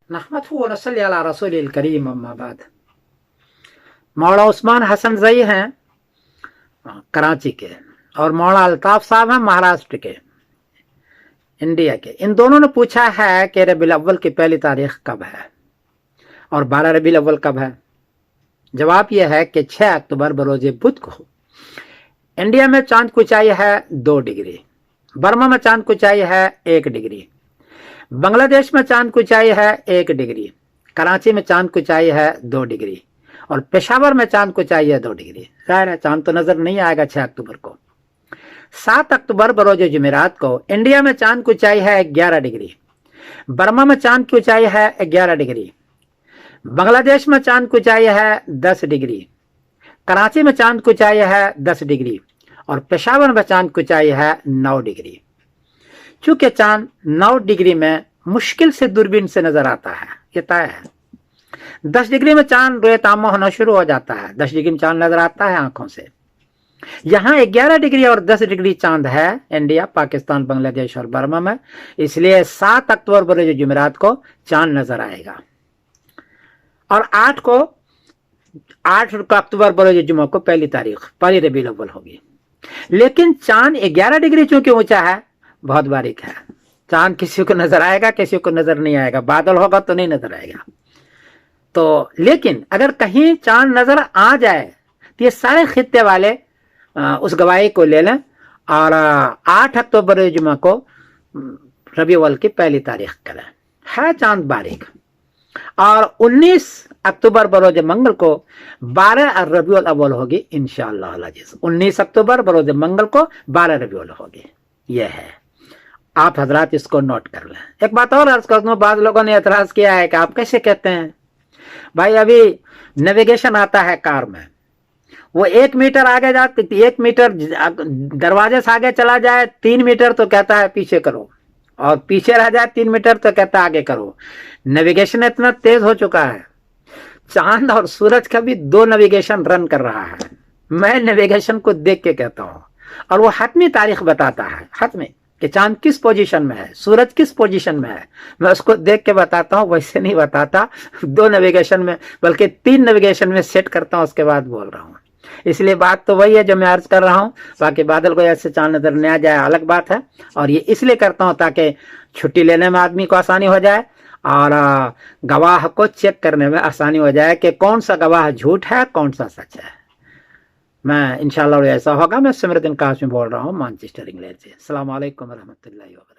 नहमदुहु व नसल्ली अला रसूलिल करीम अम्मा बाद। मौला उस्मान हसन जई हैं कराची के और मौला अल्ताफ साहब हैं महाराष्ट्र के, इंडिया के। इन दोनों ने पूछा है कि रबीउल अव्वल की पहली तारीख कब है और 12 रबीउल अव्वल कब है। जवाब यह है कि 6 अक्टूबर बरोज बुध को इंडिया में चांद की ऊंचाई है 2 डिग्री, बर्मा में चांद की ऊंचाई है 1 डिग्री, बांग्लादेश में चांद की ऊंचाई है 1 डिग्री, कराची में चांद की ऊंचाई है 2 डिग्री और पेशावर में चांद की ऊंचाई है 2 डिग्री। जाहिर है चांद तो नजर नहीं आएगा 6 अक्टूबर को। 7 अक्टूबर बरोज जुमेरात को इंडिया में चांद की ऊंचाई है 11 डिग्री, बर्मा में चांद की ऊंचाई है 11 डिग्री, बांग्लादेश में चांद की ऊंचाई है 10 डिग्री, कराची में चांद की ऊंचाई है 10 डिग्री और पेशावर में चांद की ऊंचाई है 9 डिग्री। चूंकि चांद 9 डिग्री में मुश्किल से दूरबीन से नजर आता है, ये तय है। 10 डिग्री में चांद रोए तामा होना शुरू हो जाता है, 10 डिग्री में चांद नजर आता है आंखों से। यहाँ 11 डिग्री और 10 डिग्री चांद है इंडिया, पाकिस्तान, बांग्लादेश और बर्मा में, इसलिए 7 अक्टूबर बरोज जुमेरात को चांद नजर आएगा और 8 अक्टूबर बरोज जुमा को पहली तारीख, पहली रबीउल अव्वल होगी। लेकिन चांद 11 डिग्री चूंकि ऊंचा है, बहुत बारीक है। चांद किसी को नजर आएगा, किसी को नजर नहीं आएगा, बादल होगा तो नहीं नजर आएगा। तो लेकिन अगर कहीं चांद नजर आ जाए तो ये सारे खित्ते वाले उस गवाही को ले लें और 8 अक्टूबर जुमा को रबीउल अव्वल की पहली तारीख करें। है चांद बारीक। और 19 अक्टूबर बरोज मंगल को 12 रबीउल अव्वल होगी इंशाअल्लाह अज़ीज़। 19 अक्टूबर बरोज मंगल को 12 रबीउल होगी। यह है, आप हजरात इसको नोट कर लें। एक बात और अर्ज कर दूं, बाद लोगों ने एतराज किया है कि आप कैसे कहते हैं भाई, अभी नेविगेशन आता है कार में, वो 1 मीटर आगे जाते, 1 मीटर दरवाजे से आगे चला जाए, 3 मीटर तो कहता है पीछे करो, और पीछे रह जाए 3 मीटर तो कहता है आगे करो। नेविगेशन इतना तेज हो चुका है, चांद और सूरज का भी 2 नेविगेशन रन कर रहा है। मैं नेविगेशन को देख के कहता हूं और वो हतमी तारीख बताता है, हतमी, कि चांद किस पोजीशन में है, सूरज किस पोजीशन में है। मैं उसको देख के बताता हूं, वैसे नहीं बताता। 2 नेविगेशन में बल्कि 3 नेविगेशन में सेट करता हूं, उसके बाद बोल रहा हूं। इसलिए बात तो वही है जो मैं अर्ज कर रहा हूं। बाकी बादल को ऐसे चांद नजर नहीं आ जाए अलग बात है, और ये इसलिए करता हूं ताकि छुट्टी लेने में आदमी को आसानी हो जाए और गवाह को चेक करने में आसानी हो जाए कि कौन सा गवाह झूठ है, कौन सा सच है। मैं इंशाल्लाह ऐसा होगा। मैं सिमरदीन कासमी बोल रहा हूँ मैनचेस्टर इंग्लैंड से। अस्सलाम वालेकुम रहमतुल्लाहि व बरकातहू।